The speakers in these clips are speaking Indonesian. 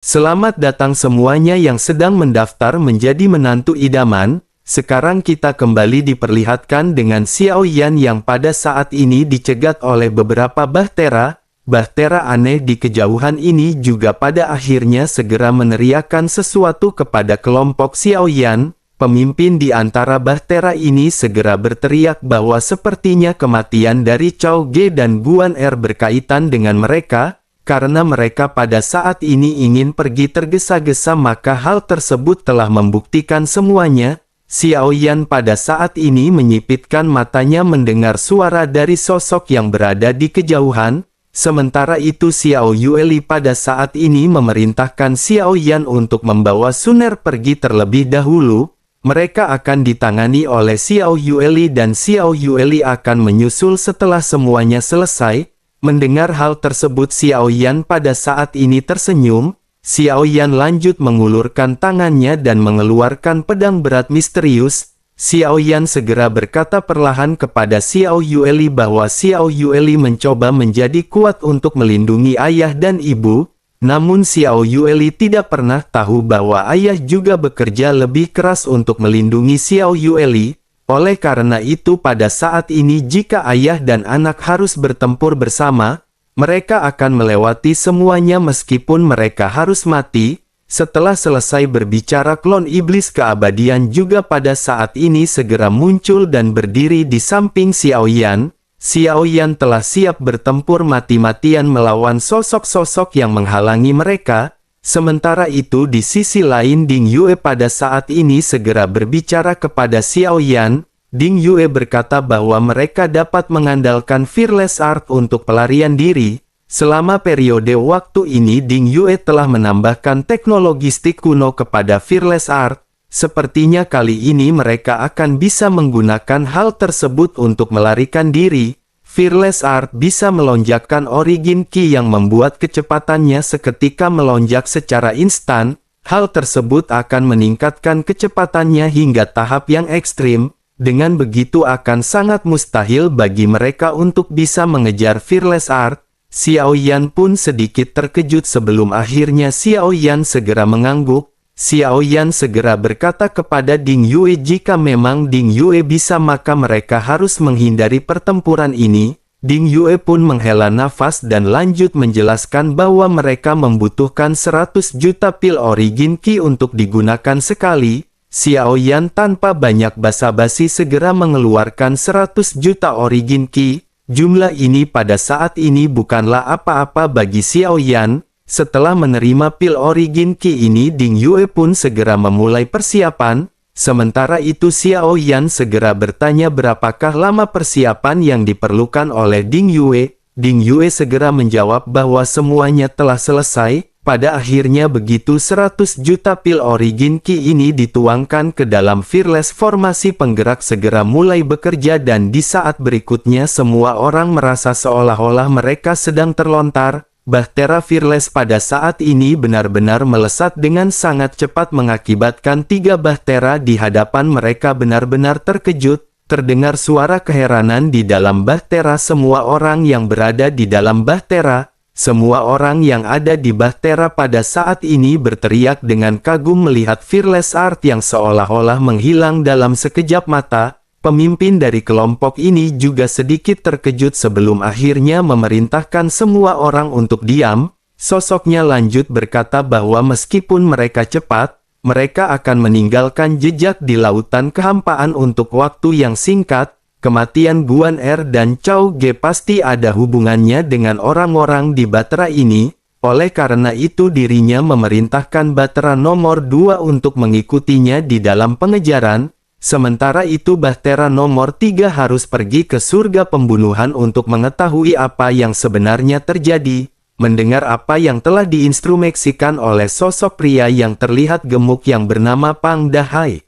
Selamat datang semuanya yang sedang mendaftar menjadi menantu idaman. Sekarang kita kembali diperlihatkan dengan Xiao Yan yang pada saat ini dicegat oleh beberapa bahtera. Bahtera aneh di kejauhan ini juga pada akhirnya segera meneriakkan sesuatu kepada kelompok Xiao Yan. Pemimpin di antara bahtera ini segera berteriak bahwa sepertinya kematian dari Chao Ge dan Guan Er berkaitan dengan mereka. Karena mereka pada saat ini ingin pergi tergesa-gesa, maka hal tersebut telah membuktikan semuanya. Xiao Yan pada saat ini menyipitkan matanya mendengar suara dari sosok yang berada di kejauhan. Sementara itu Xiao Yueli pada saat ini memerintahkan Xiao Yan untuk membawa Suner pergi terlebih dahulu. Mereka akan ditangani oleh Xiao Yueli dan Xiao Yueli akan menyusul setelah semuanya selesai. Mendengar hal tersebut Xiao Yan pada saat ini tersenyum. Xiao Yan lanjut mengulurkan tangannya dan mengeluarkan pedang berat misterius. Xiao Yan segera berkata perlahan kepada Xiao Yueli bahwa Xiao Yueli mencoba menjadi kuat untuk melindungi ayah dan ibu. Namun Xiao Yueli tidak pernah tahu bahwa ayah juga bekerja lebih keras untuk melindungi Xiao Yueli. Oleh karena itu pada saat ini jika ayah dan anak harus bertempur bersama, mereka akan melewati semuanya meskipun mereka harus mati. Setelah selesai berbicara, klon iblis keabadian juga pada saat ini segera muncul dan berdiri di samping Xiao Yan. Xiao Yan telah siap bertempur mati-matian melawan sosok-sosok yang menghalangi mereka. Sementara itu di sisi lain Ding Yue pada saat ini segera berbicara kepada Xiao Yan. Ding Yue berkata bahwa mereka dapat mengandalkan Fearless Art untuk pelarian diri. Selama periode waktu ini Ding Yue telah menambahkan teknologi stick kuno kepada Fearless Art. Sepertinya kali ini mereka akan bisa menggunakan hal tersebut untuk melarikan diri. Fearless Art bisa melonjakkan Origin Ki yang membuat kecepatannya seketika melonjak secara instan. Hal tersebut akan meningkatkan kecepatannya hingga tahap yang ekstrim. Dengan begitu akan sangat mustahil bagi mereka untuk bisa mengejar Fearless Art. Xiao Yan pun sedikit terkejut sebelum akhirnya Xiao Yan segera mengangguk. Xiao Yan segera berkata kepada Ding Yue jika memang Ding Yue bisa maka mereka harus menghindari pertempuran ini. Ding Yue pun menghela nafas dan lanjut menjelaskan bahwa mereka membutuhkan 100 juta pil Origin Ki untuk digunakan sekali. Xiao Yan tanpa banyak basa-basi segera mengeluarkan 100 juta Origin Ki. Jumlah ini pada saat ini bukanlah apa-apa bagi Xiao Yan. Setelah menerima pil Origin Ki ini Ding Yue pun segera memulai persiapan. Sementara itu Xiao Yan segera bertanya berapakah lama persiapan yang diperlukan oleh Ding Yue. Ding Yue segera menjawab bahwa semuanya telah selesai. Pada akhirnya begitu 100 juta pil Origin Ki ini dituangkan ke dalam Fearless, formasi penggerak segera mulai bekerja dan di saat berikutnya semua orang merasa seolah-olah mereka sedang terlontar. Bahtera Fearless pada saat ini benar-benar melesat dengan sangat cepat mengakibatkan 3 bahtera di hadapan mereka benar-benar terkejut. Terdengar suara keheranan di dalam bahtera semua orang yang berada di dalam bahtera. Semua orang yang ada di bahtera pada saat ini berteriak dengan kagum melihat Fearless Art yang seolah-olah menghilang dalam sekejap mata. Pemimpin dari kelompok ini juga sedikit terkejut sebelum akhirnya memerintahkan semua orang untuk diam. Sosoknya lanjut berkata bahwa meskipun mereka cepat, mereka akan meninggalkan jejak di lautan kehampaan untuk waktu yang singkat. Kematian Guan Er dan Chao Ge pasti ada hubungannya dengan orang-orang di bahtera ini. Oleh karena itu dirinya memerintahkan bahtera nomor 2 untuk mengikutinya di dalam pengejaran. Sementara itu bahtera nomor 3 harus pergi ke surga pembunuhan untuk mengetahui apa yang sebenarnya terjadi. Mendengar apa yang telah diinstruksikan oleh sosok pria yang terlihat gemuk yang bernama Pang Dahai.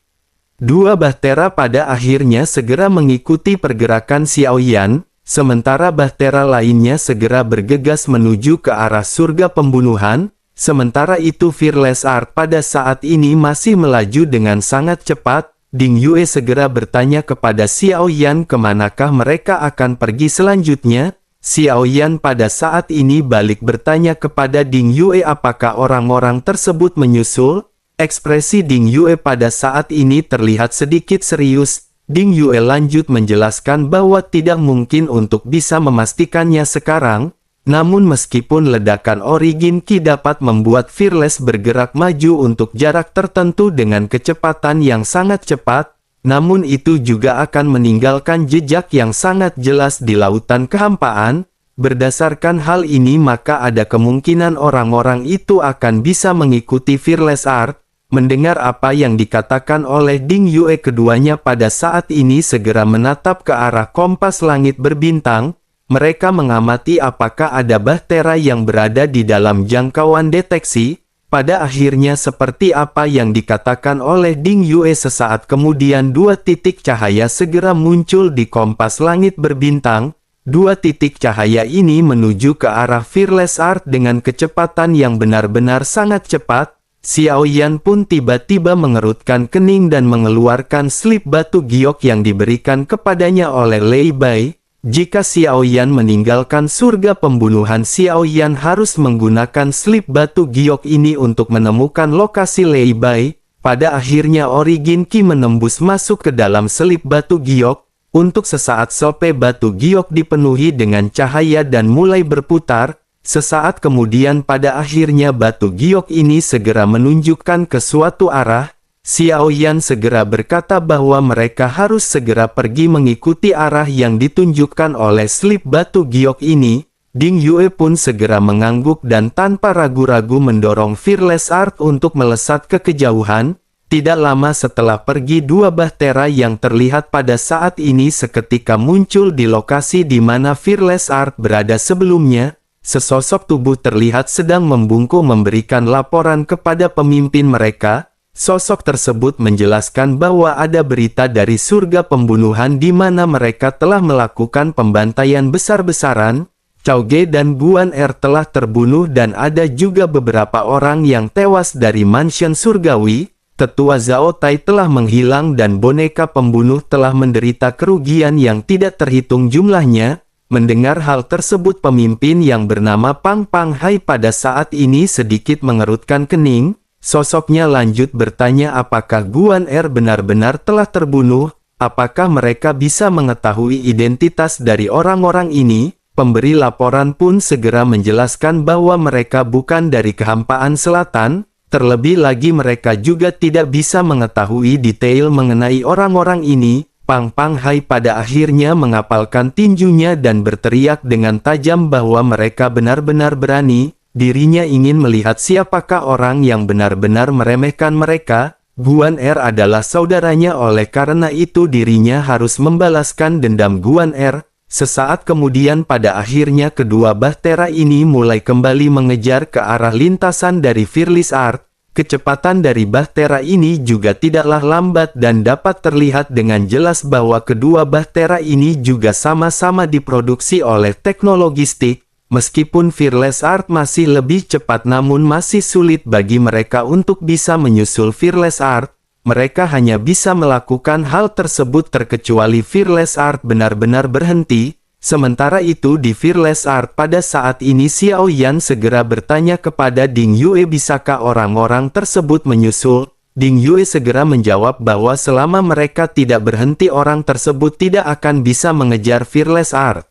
2 bahtera pada akhirnya segera mengikuti pergerakan Xiao Yan. Sementara bahtera lainnya segera bergegas menuju ke arah surga pembunuhan. Sementara itu Fearless Art pada saat ini masih melaju dengan sangat cepat. Ding Yue segera bertanya kepada Xiao Yan kemanakah mereka akan pergi selanjutnya. Xiao Yan pada saat ini balik bertanya kepada Ding Yue apakah orang-orang tersebut menyusul. Ekspresi Ding Yue pada saat ini terlihat sedikit serius. Ding Yue lanjut menjelaskan bahwa tidak mungkin untuk bisa memastikannya sekarang. Namun meskipun ledakan Origin Ki dapat membuat Fearless bergerak maju untuk jarak tertentu dengan kecepatan yang sangat cepat, namun itu juga akan meninggalkan jejak yang sangat jelas di lautan kehampaan. Berdasarkan hal ini maka ada kemungkinan orang-orang itu akan bisa mengikuti Fearless Art. Mendengar apa yang dikatakan oleh Ding Yue, keduanya pada saat ini segera menatap ke arah kompas langit berbintang. Mereka mengamati apakah ada bahtera yang berada di dalam jangkauan deteksi. Pada akhirnya seperti apa yang dikatakan oleh Ding Yue, sesaat kemudian dua titik cahaya segera muncul di kompas langit berbintang. Dua titik cahaya ini menuju ke arah Fearless Art dengan kecepatan yang benar-benar sangat cepat. Xiao Yan pun tiba-tiba mengerutkan kening dan mengeluarkan slip batu giok yang diberikan kepadanya oleh Lei Bai. Jika Xiao Yan meninggalkan surga pembunuhan, Xiao Yan harus menggunakan slip batu giok ini untuk menemukan lokasi Lei Bai. Pada akhirnya Origin Ki menembus masuk ke dalam slip batu giok. Untuk sesaat sope batu giok dipenuhi dengan cahaya dan mulai berputar. Sesaat kemudian pada akhirnya batu giok ini segera menunjukkan ke suatu arah. Xiao Yan segera berkata bahwa mereka harus segera pergi mengikuti arah yang ditunjukkan oleh slip batu giok ini. Ding Yue pun segera mengangguk dan tanpa ragu-ragu mendorong Fearless Art untuk melesat ke kejauhan. Tidak lama setelah pergi, dua bahtera yang terlihat pada saat ini seketika muncul di lokasi di mana Fearless Art berada sebelumnya. Sesosok tubuh terlihat sedang membungkuk memberikan laporan kepada pemimpin mereka. Sosok tersebut menjelaskan bahwa ada berita dari surga pembunuhan di mana mereka telah melakukan pembantaian besar-besaran. Cao Ge dan Guan Er telah terbunuh dan ada juga beberapa orang yang tewas dari mansion surgawi. Tetua Zhao Tai telah menghilang dan boneka pembunuh telah menderita kerugian yang tidak terhitung jumlahnya. Mendengar hal tersebut pemimpin yang bernama Pang Pang Hai pada saat ini sedikit mengerutkan kening. Sosoknya lanjut bertanya apakah Guan Er benar-benar telah terbunuh, apakah mereka bisa mengetahui identitas dari orang-orang ini. Pemberi laporan pun segera menjelaskan bahwa mereka bukan dari kehampaan selatan, terlebih lagi mereka juga tidak bisa mengetahui detail mengenai orang-orang ini. Pang Pang Hai pada akhirnya mengapalkan tinjunya dan berteriak dengan tajam bahwa mereka benar-benar berani. Dirinya ingin melihat siapakah orang yang benar-benar meremehkan mereka. Guan Er adalah saudaranya, oleh karena itu dirinya harus membalaskan dendam Guan Er. Sesaat kemudian pada akhirnya kedua bahtera ini mulai kembali mengejar ke arah lintasan dari Fearless Art. Kecepatan dari bahtera ini juga tidaklah lambat dan dapat terlihat dengan jelas bahwa kedua bahtera ini juga sama-sama diproduksi oleh teknologi stick. Meskipun Fearless Art masih lebih cepat namun masih sulit bagi mereka untuk bisa menyusul Fearless Art. Mereka hanya bisa melakukan hal tersebut terkecuali Fearless Art benar-benar berhenti. Sementara itu di Fearless Art pada saat ini Xiao Yan segera bertanya kepada Ding Yue bisakah orang-orang tersebut menyusul. Ding Yue segera menjawab bahwa selama mereka tidak berhenti orang tersebut tidak akan bisa mengejar Fearless Art.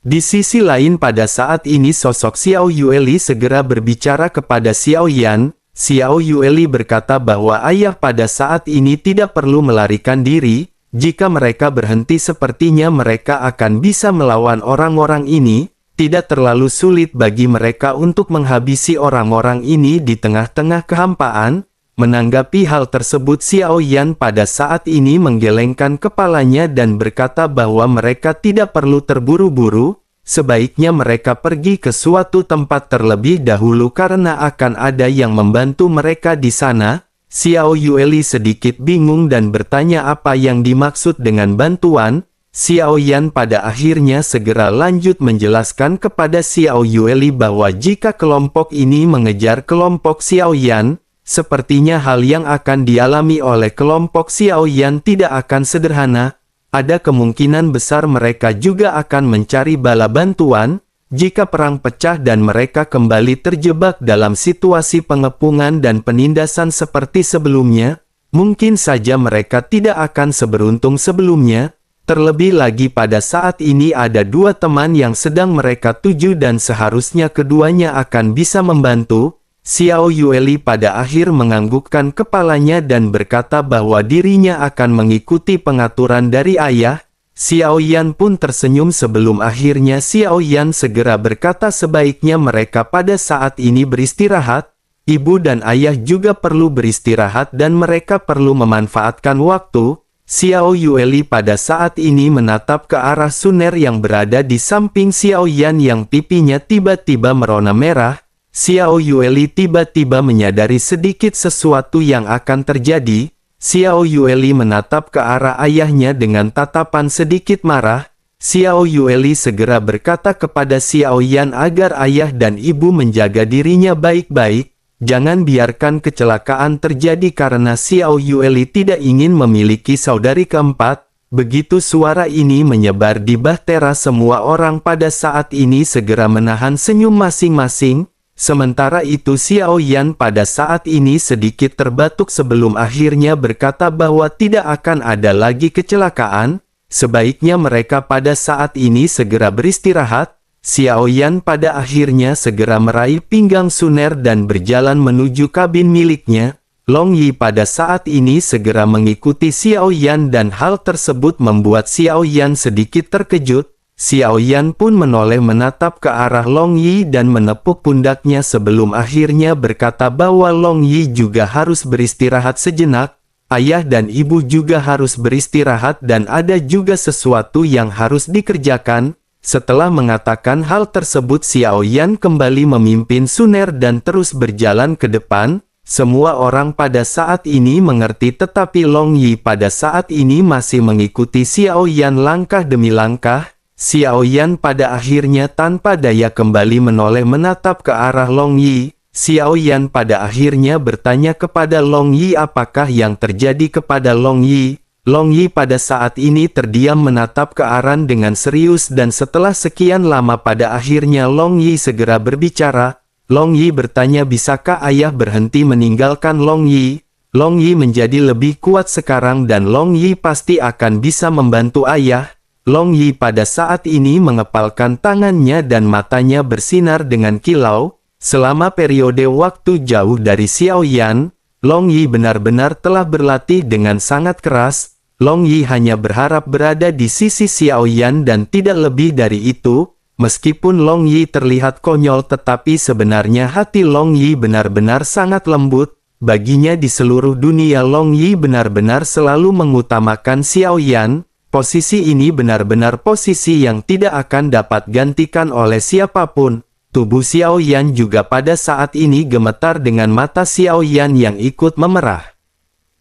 Di sisi lain pada saat ini sosok Xiao Yueli segera berbicara kepada Xiao Yan. Xiao Yueli berkata bahwa ayah pada saat ini tidak perlu melarikan diri. Jika mereka berhenti sepertinya mereka akan bisa melawan orang-orang ini. Tidak terlalu sulit bagi mereka untuk menghabisi orang-orang ini di tengah-tengah kehampaan. Menanggapi hal tersebut Xiao Yan pada saat ini menggelengkan kepalanya dan berkata bahwa mereka tidak perlu terburu-buru, sebaiknya mereka pergi ke suatu tempat terlebih dahulu karena akan ada yang membantu mereka di sana. Xiao Yueli sedikit bingung dan bertanya apa yang dimaksud dengan bantuan. Xiao Yan pada akhirnya segera lanjut menjelaskan kepada Xiao Yueli bahwa jika kelompok ini mengejar kelompok Xiao Yan, sepertinya hal yang akan dialami oleh kelompok Xiao Yan tidak akan sederhana. ada kemungkinan besar mereka juga akan mencari bala bantuan, jika perang pecah dan mereka kembali terjebak dalam situasi pengepungan dan penindasan seperti sebelumnya, mungkin saja mereka tidak akan seberuntung sebelumnya. Terlebih lagi pada saat ini ada dua teman yang sedang mereka tuju dan seharusnya keduanya akan bisa membantu. Xiao Yueli pada akhir menganggukkan kepalanya dan berkata bahwa dirinya akan mengikuti pengaturan dari ayah. Xiao Yan pun tersenyum sebelum akhirnya Xiao Yan segera berkata sebaiknya mereka pada saat ini beristirahat. Ibu dan ayah juga perlu beristirahat dan mereka perlu memanfaatkan waktu. Xiao Yueli pada saat ini menatap ke arah Suner yang berada di samping Xiao Yan yang pipinya tiba-tiba merona merah. Xiao Yueli tiba-tiba menyadari sedikit sesuatu yang akan terjadi. Xiao Yueli menatap ke arah ayahnya dengan tatapan sedikit marah. Xiao Yueli segera berkata kepada Xiao Yan agar ayah dan ibu menjaga dirinya baik-baik. Jangan biarkan kecelakaan terjadi karena Xiao Yueli tidak ingin memiliki saudari keempat. Begitu suara ini menyebar di bahtera, semua orang pada saat ini segera menahan senyum masing-masing. Sementara itu Xiao Yan pada saat ini sedikit terbatuk sebelum akhirnya berkata bahwa tidak akan ada lagi kecelakaan. Sebaiknya mereka pada saat ini segera beristirahat. Xiao Yan pada akhirnya segera meraih pinggang Suner dan berjalan menuju kabin miliknya. Long Yi pada saat ini segera mengikuti Xiao Yan dan hal tersebut membuat Xiao Yan sedikit terkejut. Xiao Yan pun menoleh menatap ke arah Long Yi dan menepuk pundaknya sebelum akhirnya berkata bahwa Long Yi juga harus beristirahat sejenak. Ayah dan ibu juga harus beristirahat dan ada juga sesuatu yang harus dikerjakan. Setelah mengatakan hal tersebut Xiao Yan kembali memimpin Suner dan terus berjalan ke depan. Semua orang pada saat ini mengerti tetapi Long Yi pada saat ini masih mengikuti Xiao Yan langkah demi langkah. Xiao Yan pada akhirnya tanpa daya kembali menoleh menatap ke arah Long Yi. Xiao Yan pada akhirnya bertanya kepada Long Yi apakah yang terjadi kepada Long Yi. Long Yi pada saat ini terdiam menatap ke arah dengan serius dan setelah sekian lama pada akhirnya Long Yi segera berbicara. Long Yi bertanya bisakah ayah berhenti meninggalkan Long Yi? Long Yi menjadi lebih kuat sekarang dan Long Yi pasti akan bisa membantu ayah. Long Yi pada saat ini mengepalkan tangannya dan matanya bersinar dengan kilau. Selama periode waktu jauh dari Xiao Yan, Long Yi benar-benar telah berlatih dengan sangat keras. Long Yi hanya berharap berada di sisi Xiao Yan dan tidak lebih dari itu. Meskipun Long Yi terlihat konyol tetapi sebenarnya hati Long Yi benar-benar sangat lembut. Baginya di seluruh dunia Long Yi benar-benar selalu mengutamakan Xiao Yan. Posisi ini benar-benar posisi yang tidak akan dapat gantikan oleh siapapun. Tubuh Xiao Yan juga pada saat ini gemetar dengan mata Xiao Yan yang ikut memerah.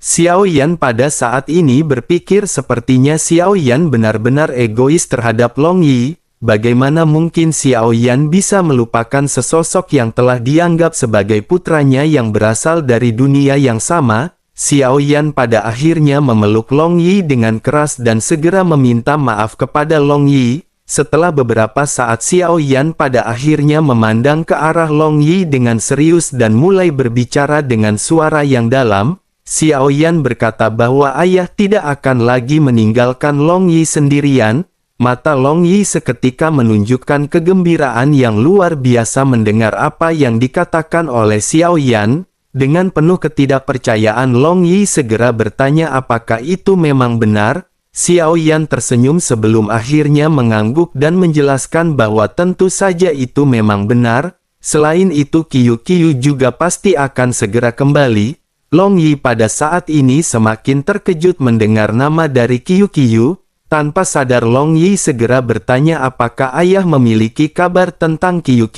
Xiao Yan pada saat ini berpikir sepertinya Xiao Yan benar-benar egois terhadap Long Yi. Bagaimana mungkin Xiao Yan bisa melupakan sesosok yang telah dianggap sebagai putranya yang berasal dari dunia yang sama? Xiao Yan pada akhirnya memeluk Long Yi dengan keras dan segera meminta maaf kepada Long Yi. Setelah beberapa saat Xiao Yan pada akhirnya memandang ke arah Long Yi dengan serius dan mulai berbicara dengan suara yang dalam. Xiao Yan berkata bahwa ayah tidak akan lagi meninggalkan Long Yi sendirian. Mata Long Yi seketika menunjukkan kegembiraan yang luar biasa mendengar apa yang dikatakan oleh Xiao Yan. Dengan penuh ketidakpercayaan Long Yi segera bertanya apakah itu memang benar. Xiao Yan tersenyum sebelum akhirnya mengangguk dan menjelaskan bahwa tentu saja itu memang benar. Selain itu Qiu juga pasti akan segera kembali. Long Yi pada saat ini semakin terkejut mendengar nama dari Qiu. Tanpa sadar Long Yi segera bertanya apakah ayah memiliki kabar tentang Qiu.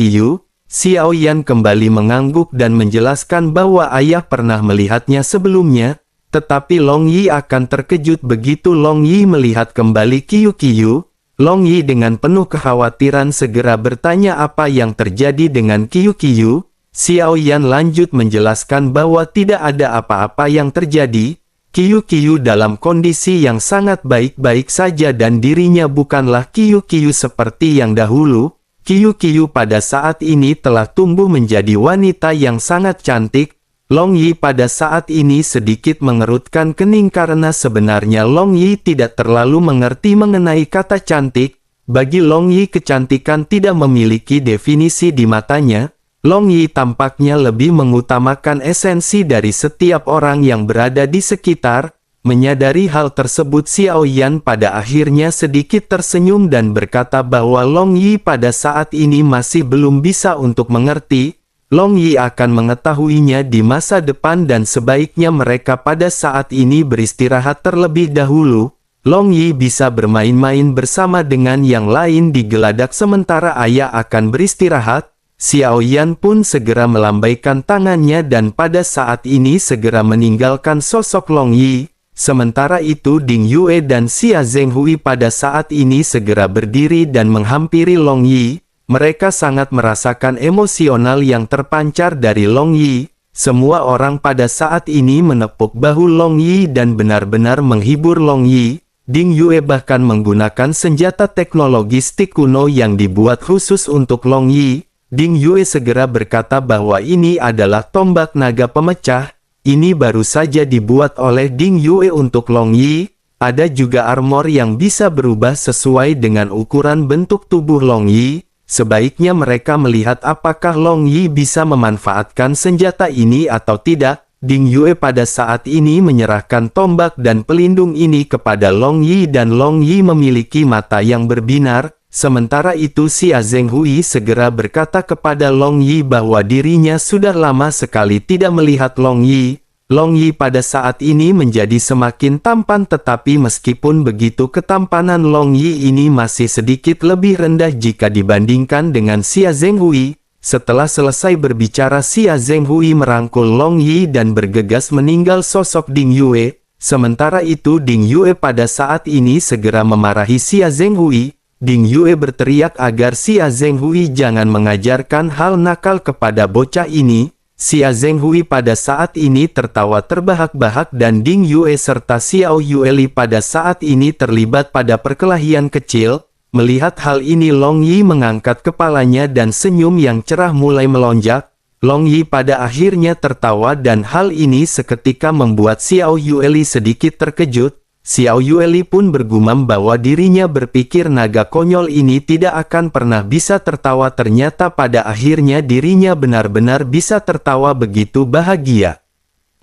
Xiao Yan kembali mengangguk dan menjelaskan bahwa ayah pernah melihatnya sebelumnya. Tetapi Long Yi akan terkejut begitu Long Yi melihat kembali Qiu. Long Yi dengan penuh kekhawatiran segera bertanya apa yang terjadi dengan Qiu. Xiao Yan lanjut menjelaskan bahwa tidak ada apa-apa yang terjadi. Qiu dalam kondisi yang sangat baik-baik saja dan dirinya bukanlah Qiu seperti yang dahulu. Qiu pada saat ini telah tumbuh menjadi wanita yang sangat cantik. Long Yi pada saat ini sedikit mengerutkan kening karena sebenarnya Long Yi tidak terlalu mengerti mengenai kata cantik. Bagi Long Yi kecantikan tidak memiliki definisi di matanya. Long Yi tampaknya lebih mengutamakan esensi dari setiap orang yang berada di sekitar. Menyadari hal tersebut, Xiao Yan pada akhirnya sedikit tersenyum dan berkata bahwa Long Yi pada saat ini masih belum bisa untuk mengerti. Long Yi akan mengetahuinya di masa depan dan sebaiknya mereka pada saat ini beristirahat terlebih dahulu. Long Yi bisa bermain-main bersama dengan yang lain di geladak sementara ayah akan beristirahat. Xiao Yan pun segera melambaikan tangannya dan pada saat ini segera meninggalkan sosok Long Yi. Sementara itu Ding Yue dan Xia Zhenghui pada saat ini segera berdiri dan menghampiri Long Yi. Mereka sangat merasakan emosional yang terpancar dari Long Yi. Semua orang pada saat ini menepuk bahu Long Yi dan benar-benar menghibur Long Yi. Ding Yue bahkan menggunakan senjata teknologi stik kuno yang dibuat khusus untuk Long Yi. Ding Yue segera berkata bahwa ini adalah tombak naga pemecah. Ini baru saja dibuat oleh Ding Yue untuk Long Yi. Ada juga armor yang bisa berubah sesuai dengan ukuran bentuk tubuh Long Yi. Sebaiknya mereka melihat apakah Long Yi bisa memanfaatkan senjata ini atau tidak. Ding Yue pada saat ini menyerahkan tombak dan pelindung ini kepada Long Yi dan Long Yi memiliki mata yang berbinar. Sementara itu Xia Zhenghui segera berkata kepada Long Yi bahwa dirinya sudah lama sekali tidak melihat Long Yi. Long Yi pada saat ini menjadi semakin tampan tetapi meskipun begitu ketampanan Long Yi ini masih sedikit lebih rendah jika dibandingkan dengan Xia Zhenghui. Setelah selesai berbicara Xia Zhenghui merangkul Long Yi dan bergegas meninggal sosok Ding Yue. Sementara itu Ding Yue pada saat ini segera memarahi Xia Zhenghui. Ding Yue berteriak agar Xia Zhenghui jangan mengajarkan hal nakal kepada bocah ini. Xia Zhenghui pada saat ini tertawa terbahak-bahak dan Ding Yue serta Xiao Yueli pada saat ini terlibat pada perkelahian kecil. Melihat hal ini Long Yi mengangkat kepalanya dan senyum yang cerah mulai melonjak. Long Yi pada akhirnya tertawa dan hal ini seketika membuat Xiao Yueli sedikit terkejut. Xiao Yueli pun bergumam bahwa dirinya berpikir naga konyol ini tidak akan pernah bisa tertawa, ternyata pada akhirnya dirinya benar-benar bisa tertawa begitu bahagia.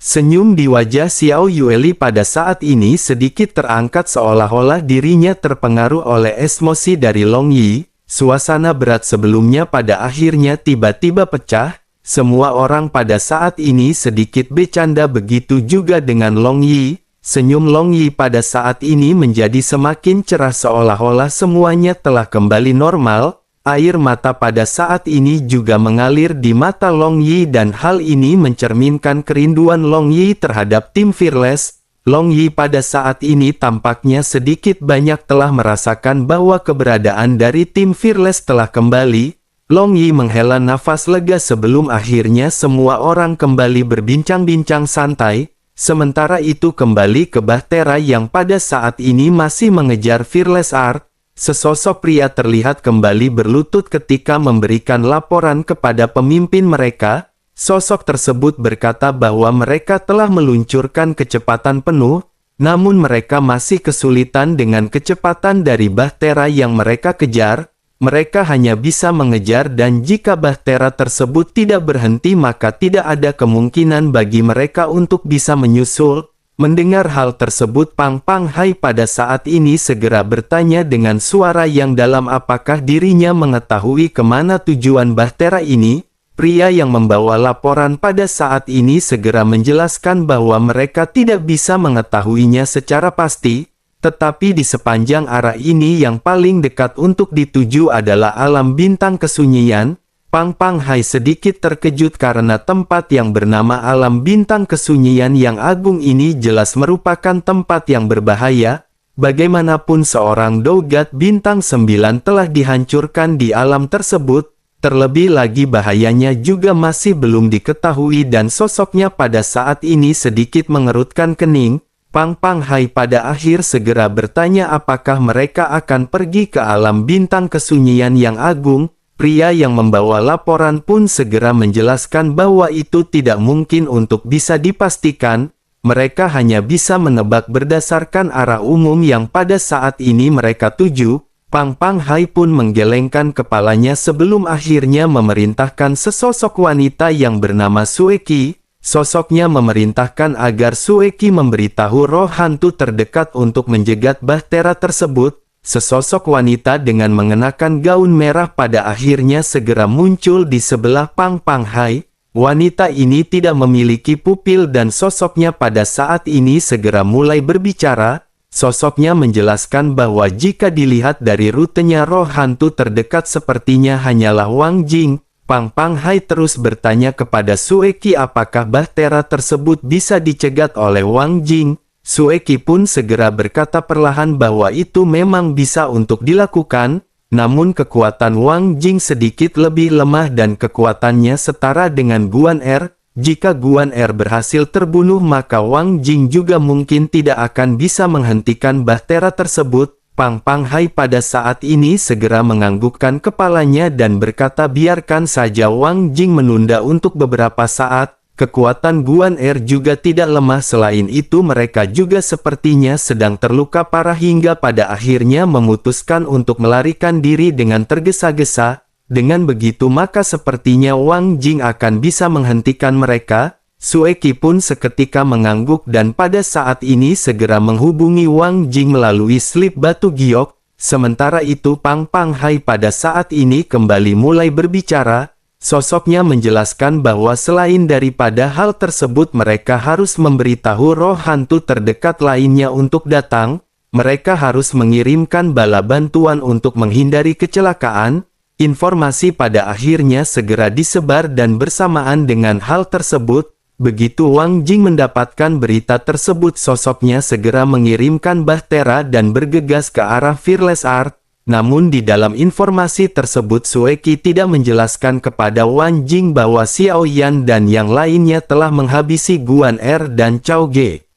Senyum di wajah Xiao Yueli pada saat ini sedikit terangkat seolah-olah dirinya terpengaruh oleh emosi dari Long Yi. Suasana berat sebelumnya pada akhirnya tiba-tiba pecah. Semua orang pada saat ini sedikit bercanda, begitu juga dengan Long Yi. Senyum Long Yi pada saat ini menjadi semakin cerah seolah-olah semuanya telah kembali normal. Air mata pada saat ini juga mengalir di mata Long Yi dan hal ini mencerminkan kerinduan Long Yi terhadap tim Fearless. Long Yi pada saat ini tampaknya sedikit banyak telah merasakan bahwa keberadaan dari tim Fearless telah kembali. Long Yi menghela nafas lega sebelum akhirnya semua orang kembali berbincang-bincang santai. Sementara itu kembali ke Bahtera yang pada saat ini masih mengejar Fearless Art. Sesosok pria terlihat kembali berlutut ketika memberikan laporan kepada pemimpin mereka. Sosok tersebut berkata bahwa mereka telah meluncurkan kecepatan penuh, namun mereka masih kesulitan dengan kecepatan dari Bahtera yang mereka kejar. Mereka hanya bisa mengejar dan jika Bahtera tersebut tidak berhenti maka tidak ada kemungkinan bagi mereka untuk bisa menyusul. Mendengar hal tersebut Pang Hai pada saat ini segera bertanya dengan suara yang dalam apakah dirinya mengetahui kemana tujuan Bahtera ini. Pria yang membawa laporan pada saat ini segera menjelaskan bahwa mereka tidak bisa mengetahuinya secara pasti. Tetapi di sepanjang arah ini yang paling dekat untuk dituju adalah alam bintang kesunyian. Pang Hai sedikit terkejut karena tempat yang bernama alam bintang kesunyian yang agung ini jelas merupakan tempat yang berbahaya. Bagaimanapun seorang Dogat bintang 9 telah dihancurkan di alam tersebut. Terlebih lagi bahayanya juga masih belum diketahui dan sosoknya pada saat ini sedikit mengerutkan kening. Pang Panghai pada akhir segera bertanya apakah mereka akan pergi ke alam bintang kesunyian yang agung. Pria yang membawa laporan pun segera menjelaskan bahwa itu tidak mungkin untuk bisa dipastikan. Mereka hanya bisa menebak berdasarkan arah umum yang pada saat ini mereka tuju. Pang Panghai pun menggelengkan kepalanya sebelum akhirnya memerintahkan sesosok wanita yang bernama Sueki. Sosoknya memerintahkan agar Sueki memberitahu roh hantu terdekat untuk menjegat bahtera tersebut. Sesosok wanita dengan mengenakan gaun merah pada akhirnya segera muncul di sebelah Pang Panghai. Wanita ini tidak memiliki pupil dan sosoknya pada saat ini segera mulai berbicara. Sosoknya menjelaskan bahwa jika dilihat dari rutenya roh hantu terdekat sepertinya hanyalah Wang Jing. Pang Panghai terus bertanya kepada Sueki apakah bahtera tersebut bisa dicegat oleh Wang Jing. Sueki pun segera berkata perlahan bahwa itu memang bisa untuk dilakukan, namun kekuatan Wang Jing sedikit lebih lemah dan kekuatannya setara dengan Guan Er. Jika Guan Er berhasil terbunuh maka Wang Jing juga mungkin tidak akan bisa menghentikan bahtera tersebut. Pang Panghai pada saat ini segera menganggukkan kepalanya dan berkata biarkan saja Wang Jing menunda untuk beberapa saat. Kekuatan Guan Er juga tidak lemah, selain itu mereka juga sepertinya sedang terluka parah hingga pada akhirnya memutuskan untuk melarikan diri dengan tergesa-gesa. Dengan begitu maka sepertinya Wang Jing akan bisa menghentikan mereka. Sueki pun seketika mengangguk dan pada saat ini segera menghubungi Wang Jing melalui slip batu giok. Sementara itu Pang Panghai pada saat ini kembali mulai berbicara. Sosoknya menjelaskan bahwa selain daripada hal tersebut mereka harus memberitahu roh hantu terdekat lainnya untuk datang. Mereka harus mengirimkan bala bantuan untuk menghindari kecelakaan. Informasi pada akhirnya segera disebar dan bersamaan dengan hal tersebut. Begitu Wang Jing mendapatkan berita tersebut sosoknya segera mengirimkan bahtera dan bergegas ke arah Fearless Art. Namun di dalam informasi tersebut Sueki tidak menjelaskan kepada Wang Jing bahwa Xiao Yan dan yang lainnya telah menghabisi Guan Er dan Cao Ge.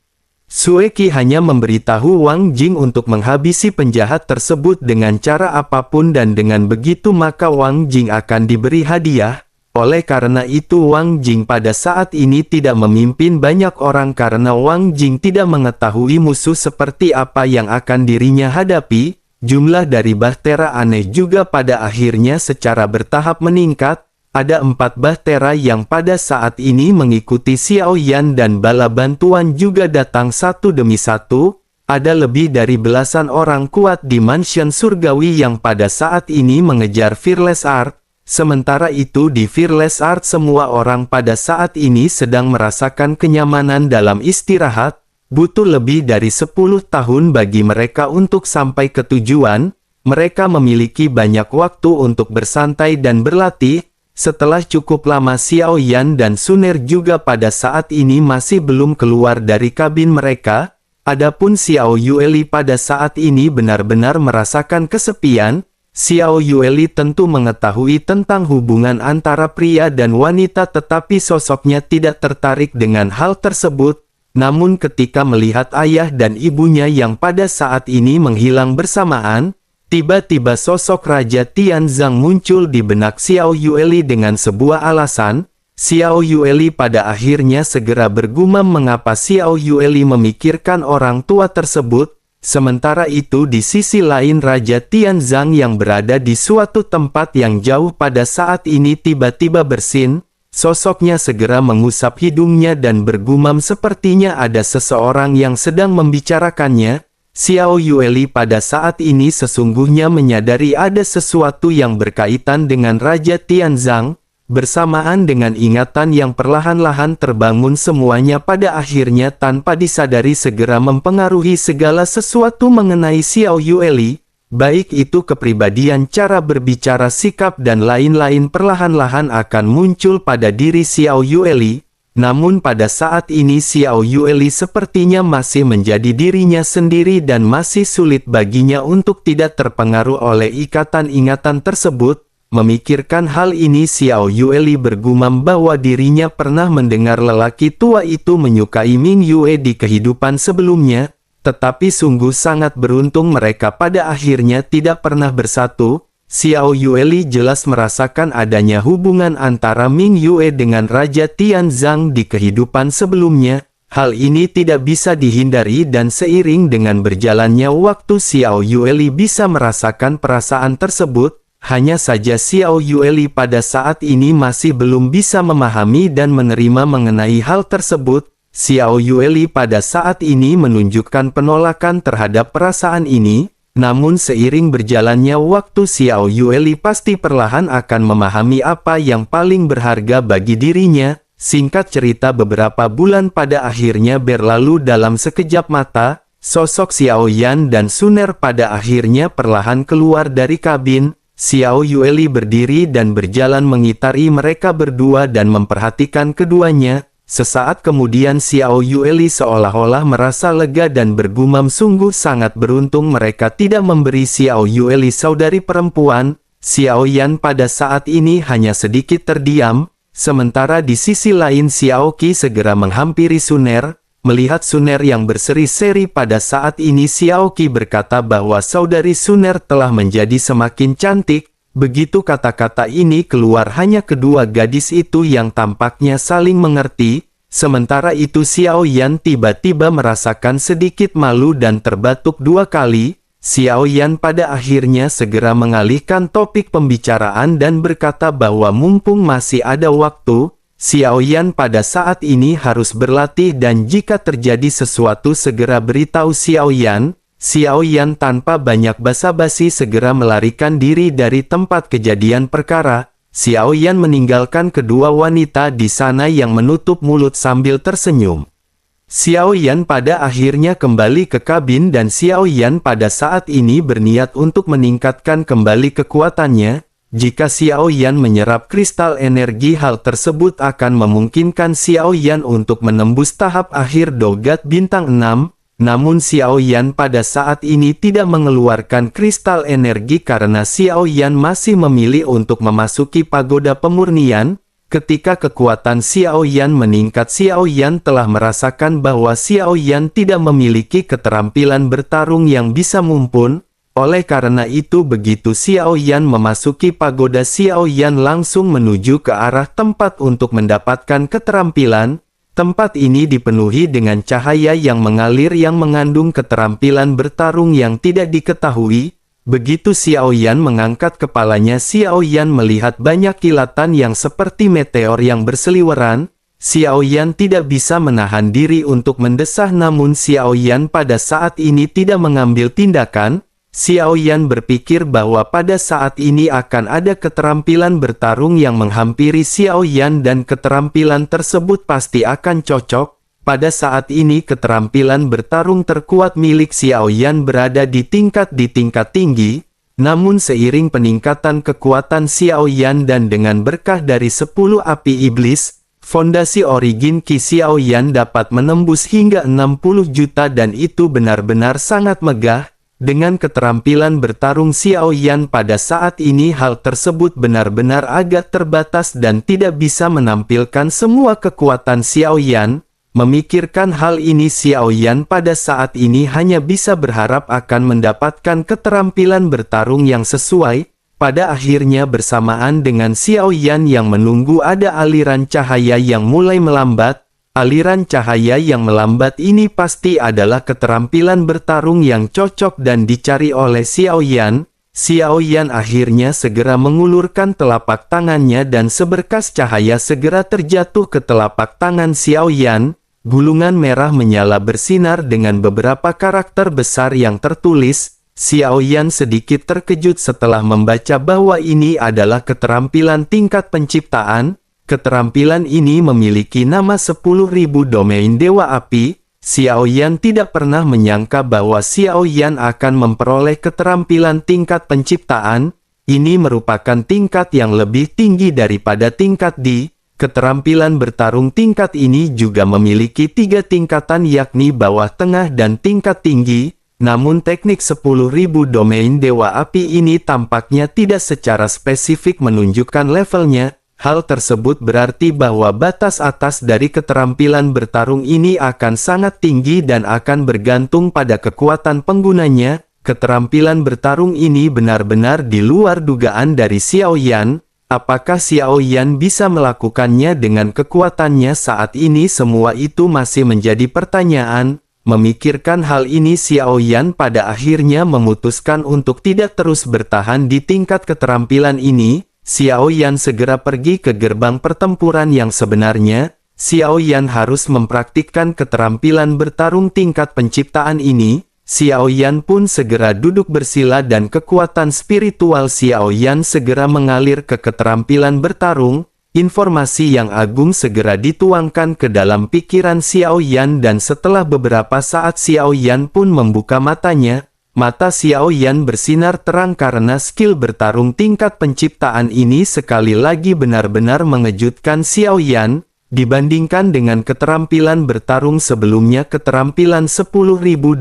Sueki hanya memberitahu Wang Jing untuk menghabisi penjahat tersebut dengan cara apapun dan dengan begitu maka Wang Jing akan diberi hadiah. Oleh karena itu Wang Jing pada saat ini tidak memimpin banyak orang karena Wang Jing tidak mengetahui musuh seperti apa yang akan dirinya hadapi. Jumlah dari bahtera aneh juga pada akhirnya secara bertahap meningkat. Ada 4 bahtera yang pada saat ini mengikuti Xiao Yan dan bala bantuan juga datang satu demi satu. Ada lebih dari belasan orang kuat di mansion surgawi yang pada saat ini mengejar Fearless Art. Sementara itu di Fearless Art semua orang pada saat ini sedang merasakan kenyamanan dalam istirahat. Butuh lebih dari 10 tahun bagi mereka untuk sampai ke tujuan. Mereka memiliki banyak waktu untuk bersantai dan berlatih. Setelah cukup lama Xiao Yan dan Suner juga pada saat ini masih belum keluar dari kabin mereka. Adapun Xiao Yueli pada saat ini benar-benar merasakan kesepian. Xiao Yueli tentu mengetahui tentang hubungan antara pria dan wanita tetapi sosoknya tidak tertarik dengan hal tersebut. Namun ketika melihat ayah dan ibunya yang pada saat ini menghilang bersamaan, tiba-tiba sosok Raja Tianzang muncul di benak Xiao Yueli dengan sebuah alasan. Xiao Yueli pada akhirnya segera bergumam mengapa Xiao Yueli memikirkan orang tua tersebut. Sementara itu di sisi lain Raja Tianzang yang berada di suatu tempat yang jauh pada saat ini tiba-tiba bersin. Sosoknya segera mengusap hidungnya dan bergumam sepertinya ada seseorang yang sedang membicarakannya. Xiao Yueli pada saat ini sesungguhnya menyadari ada sesuatu yang berkaitan dengan Raja Tianzang. Bersamaan dengan ingatan yang perlahan-lahan terbangun semuanya pada akhirnya tanpa disadari segera mempengaruhi segala sesuatu mengenai Xiao Yueli. Baik itu kepribadian, cara berbicara, sikap dan lain-lain perlahan-lahan akan muncul pada diri Xiao Yueli. Namun pada saat ini Xiao Yueli sepertinya masih menjadi dirinya sendiri dan masih sulit baginya untuk tidak terpengaruh oleh ikatan ingatan tersebut. Memikirkan hal ini, Xiao Yueli bergumam bahwa dirinya pernah mendengar lelaki tua itu menyukai Ming Yue di kehidupan sebelumnya, tetapi sungguh sangat beruntung mereka pada akhirnya tidak pernah bersatu. Xiao Yueli jelas merasakan adanya hubungan antara Ming Yue dengan Raja Tianzang di kehidupan sebelumnya. Hal ini tidak bisa dihindari dan seiring dengan berjalannya waktu Xiao Yueli bisa merasakan perasaan tersebut. Hanya saja Xiao Yueli pada saat ini masih belum bisa memahami dan menerima mengenai hal tersebut. Xiao Yueli pada saat ini menunjukkan penolakan terhadap perasaan ini, namun seiring berjalannya waktu Xiao Yueli pasti perlahan akan memahami apa yang paling berharga bagi dirinya. Singkat cerita, beberapa bulan pada akhirnya berlalu dalam sekejap mata. Sosok Xiao Yan dan Suner pada akhirnya perlahan keluar dari kabin. Xiao Yueli berdiri dan berjalan mengitari mereka berdua dan memperhatikan keduanya. Sesaat kemudian Xiao Yueli seolah-olah merasa lega dan bergumam, sungguh sangat beruntung mereka tidak memberi Xiao Yueli saudari perempuan. Xiao Yan pada saat ini hanya sedikit terdiam, sementara di sisi lain Xiao Qi segera menghampiri Suner. Melihat Suner yang berseri-seri pada saat ini, Xiao Qi berkata bahwa saudari Suner telah menjadi semakin cantik. Begitu kata-kata ini keluar, hanya kedua gadis itu yang tampaknya saling mengerti. Sementara itu Xiao Yan tiba-tiba merasakan sedikit malu dan terbatuk dua kali. Xiao Yan pada akhirnya segera mengalihkan topik pembicaraan dan berkata bahwa mumpung masih ada waktu, Xiao Yan pada saat ini harus berlatih dan jika terjadi sesuatu segera beritahu Xiao Yan. Xiao Yan tanpa banyak basa-basi segera melarikan diri dari tempat kejadian perkara. Xiao Yan meninggalkan kedua wanita di sana yang menutup mulut sambil tersenyum. Xiao Yan pada akhirnya kembali ke kabin dan Xiao Yan pada saat ini berniat untuk meningkatkan kembali kekuatannya. Jika Xiao Yan menyerap kristal energi, hal tersebut akan memungkinkan Xiao Yan untuk menembus tahap akhir Dogat Bintang 6. Namun Xiao Yan pada saat ini tidak mengeluarkan kristal energi karena Xiao Yan masih memilih untuk memasuki pagoda pemurnian. Ketika kekuatan Xiao Yan meningkat, Xiao Yan telah merasakan bahwa Xiao Yan tidak memiliki keterampilan bertarung yang bisa mumpun. Oleh karena itu begitu Xiao Yan memasuki pagoda, Xiao Yan langsung menuju ke arah tempat untuk mendapatkan keterampilan. Tempat ini dipenuhi dengan cahaya yang mengalir yang mengandung keterampilan bertarung yang tidak diketahui. Begitu Xiao Yan mengangkat kepalanya, Xiao Yan melihat banyak kilatan yang seperti meteor yang berseliweran. Xiao Yan tidak bisa menahan diri untuk mendesah, namun Xiao Yan pada saat ini tidak mengambil tindakan. Xiao Yan berpikir bahwa pada saat ini akan ada keterampilan bertarung yang menghampiri Xiao Yan dan keterampilan tersebut pasti akan cocok. Pada saat ini keterampilan bertarung terkuat milik Xiao Yan berada di tingkat tinggi. Namun seiring peningkatan kekuatan Xiao Yan dan dengan berkah dari 10 api iblis, fondasi origin Qi Xiao Yan dapat menembus hingga 60 juta dan itu benar-benar sangat megah. Dengan keterampilan bertarung Xiao Yan pada saat ini, hal tersebut benar-benar agak terbatas dan tidak bisa menampilkan semua kekuatan Xiao Yan. Memikirkan hal ini, Xiao Yan pada saat ini hanya bisa berharap akan mendapatkan keterampilan bertarung yang sesuai. Pada akhirnya bersamaan dengan Xiao Yan yang menunggu, ada aliran cahaya yang mulai melambat. Aliran cahaya yang melambat ini pasti adalah keterampilan bertarung yang cocok dan dicari oleh Xiao Yan. Xiao Yan akhirnya segera mengulurkan telapak tangannya dan seberkas cahaya segera terjatuh ke telapak tangan Xiao Yan. Gulungan merah menyala bersinar dengan beberapa karakter besar yang tertulis. Xiao Yan sedikit terkejut setelah membaca bahwa ini adalah keterampilan tingkat penciptaan. Keterampilan ini memiliki nama 10.000 domain Dewa Api. Xiao Yan tidak pernah menyangka bahwa Xiao Yan akan memperoleh keterampilan tingkat penciptaan. Ini merupakan tingkat yang lebih tinggi daripada tingkat di. Keterampilan bertarung tingkat ini juga memiliki 3 tingkatan, yakni bawah, tengah, dan tingkat tinggi. Namun teknik 10.000 domain Dewa Api ini tampaknya tidak secara spesifik menunjukkan levelnya. Hal tersebut berarti bahwa batas atas dari keterampilan bertarung ini akan sangat tinggi dan akan bergantung pada kekuatan penggunanya. Keterampilan bertarung ini benar-benar di luar dugaan dari Xiao Yan. Apakah Xiao Yan bisa melakukannya dengan kekuatannya saat ini? Semua itu masih menjadi pertanyaan. Memikirkan hal ini, Xiao Yan pada akhirnya memutuskan untuk tidak terus bertahan di tingkat keterampilan ini. Xiao Yan segera pergi ke gerbang pertempuran yang sebenarnya. Xiao Yan harus mempraktikkan keterampilan bertarung tingkat penciptaan ini. Xiao Yan pun segera duduk bersila dan kekuatan spiritual Xiao Yan segera mengalir ke keterampilan bertarung. Informasi yang agung segera dituangkan ke dalam pikiran Xiao Yan dan setelah beberapa saat Xiao Yan pun membuka matanya. Mata Xiao Yan bersinar terang karena skill bertarung tingkat penciptaan ini sekali lagi benar-benar mengejutkan Xiao Yan. Dibandingkan dengan keterampilan bertarung sebelumnya, keterampilan 10.000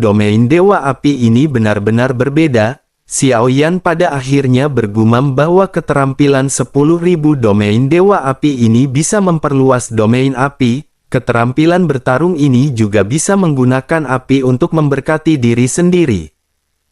domain Dewa Api ini benar-benar berbeda. Xiao Yan pada akhirnya bergumam bahwa keterampilan 10.000 domain Dewa Api ini bisa memperluas domain api. Keterampilan bertarung ini juga bisa menggunakan api untuk memberkati diri sendiri.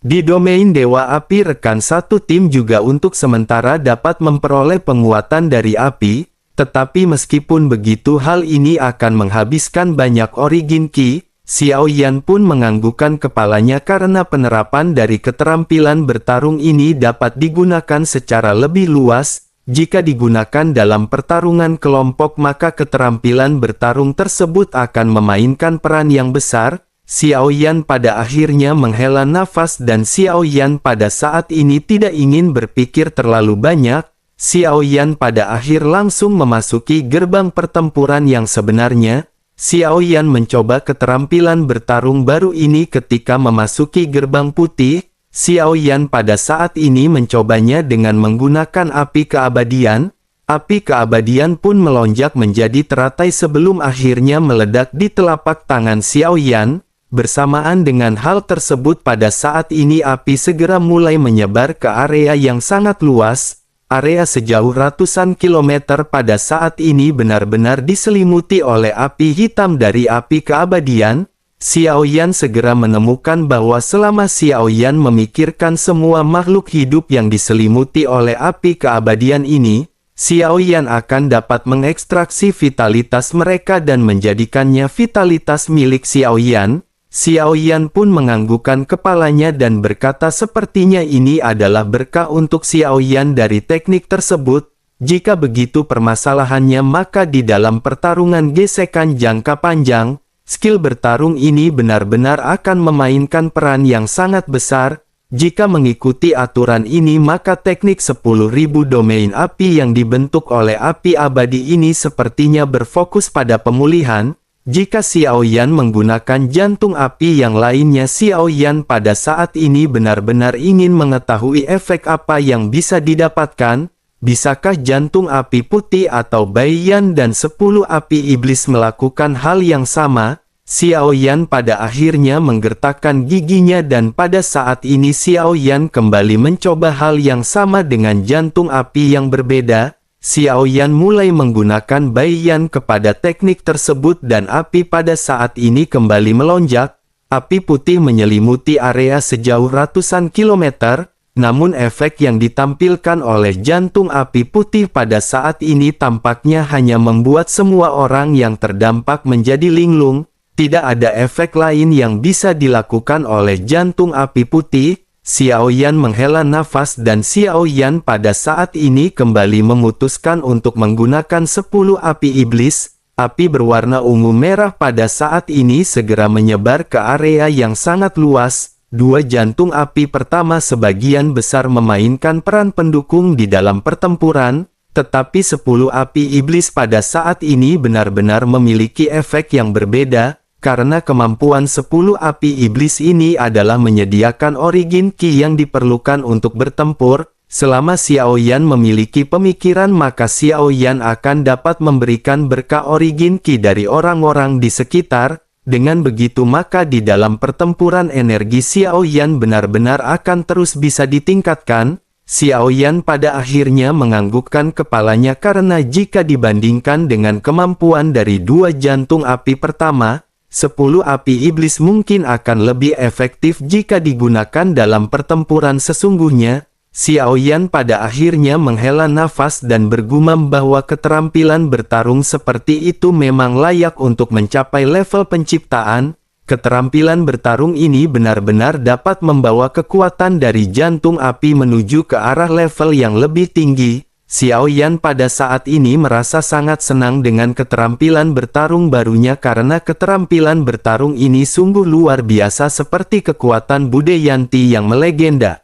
Di domain Dewa Api, rekan satu tim juga untuk sementara dapat memperoleh penguatan dari api. Tetapi meskipun begitu, hal ini akan menghabiskan banyak origin ki. Xiao Yan pun menganggukkan kepalanya karena penerapan dari keterampilan bertarung ini dapat digunakan secara lebih luas. Jika digunakan dalam pertarungan kelompok, maka keterampilan bertarung tersebut akan memainkan peran yang besar. Xiao Yan pada akhirnya menghela nafas dan Xiao Yan pada saat ini tidak ingin berpikir terlalu banyak. Xiao Yan pada akhir langsung memasuki gerbang pertempuran yang sebenarnya. Xiao Yan mencoba keterampilan bertarung baru ini ketika memasuki gerbang putih. Xiao Yan pada saat ini mencobanya dengan menggunakan api keabadian. Api keabadian pun melonjak menjadi teratai sebelum akhirnya meledak di telapak tangan Xiao Yan. Bersamaan dengan hal tersebut, pada saat ini api segera mulai menyebar ke area yang sangat luas. Area sejauh ratusan kilometer pada saat ini benar-benar diselimuti oleh api hitam dari api keabadian. Xiao Yan segera menemukan bahwa selama Xiao Yan memikirkan semua makhluk hidup yang diselimuti oleh api keabadian ini, Xiao Yan akan dapat mengekstraksi vitalitas mereka dan menjadikannya vitalitas milik Xiao Yan. Xiao Yan pun menganggukkan kepalanya dan berkata sepertinya ini adalah berkah untuk Xiao Yan dari teknik tersebut. Jika begitu permasalahannya, maka di dalam pertarungan gesekan jangka panjang, skill bertarung ini benar-benar akan memainkan peran yang sangat besar. Jika mengikuti aturan ini, maka teknik 10.000 domain api yang dibentuk oleh api abadi ini sepertinya berfokus pada pemulihan. Jika Xiao Yan menggunakan jantung api yang lainnya, Xiao Yan pada saat ini benar-benar ingin mengetahui efek apa yang bisa didapatkan. Bisakah jantung api putih atau Bai Yan dan 10 api iblis melakukan hal yang sama? Xiao Yan pada akhirnya menggertakkan giginya dan pada saat ini Xiao Yan kembali mencoba hal yang sama dengan jantung api yang berbeda. Xiao Yan mulai menggunakan Bai Yan kepada teknik tersebut dan api pada saat ini kembali melonjak. Api putih menyelimuti area sejauh ratusan kilometer, namun efek yang ditampilkan oleh jantung api putih pada saat ini tampaknya hanya membuat semua orang yang terdampak menjadi linglung. Tidak ada efek lain yang bisa dilakukan oleh jantung api putih. Xiao Yan menghela nafas dan Xiao Yan pada saat ini kembali memutuskan untuk menggunakan 10 api iblis. Api berwarna ungu merah pada saat ini segera menyebar ke area yang sangat luas. Dua jantung api pertama sebagian besar memainkan peran pendukung di dalam pertempuran, tetapi 10 api iblis pada saat ini benar-benar memiliki efek yang berbeda. Karena kemampuan 10 api iblis ini adalah menyediakan origin ki yang diperlukan untuk bertempur. Selama Xiao Yan memiliki pemikiran, maka Xiao Yan akan dapat memberikan berkah origin ki dari orang-orang di sekitar. Dengan begitu maka di dalam pertempuran energi Xiao Yan benar-benar akan terus bisa ditingkatkan. Xiao Yan pada akhirnya menganggukkan kepalanya karena jika dibandingkan dengan kemampuan dari 2 jantung api pertama, 10 api iblis mungkin akan lebih efektif jika digunakan dalam pertempuran sesungguhnya. Xiao Yan pada akhirnya menghela nafas dan bergumam bahwa keterampilan bertarung seperti itu memang layak untuk mencapai level penciptaan. Keterampilan bertarung ini benar-benar dapat membawa kekuatan dari jantung api menuju ke arah level yang lebih tinggi. Xiao Yan pada saat ini merasa sangat senang dengan keterampilan bertarung barunya karena keterampilan bertarung ini sungguh luar biasa seperti kekuatan Budeyanti yang melegenda.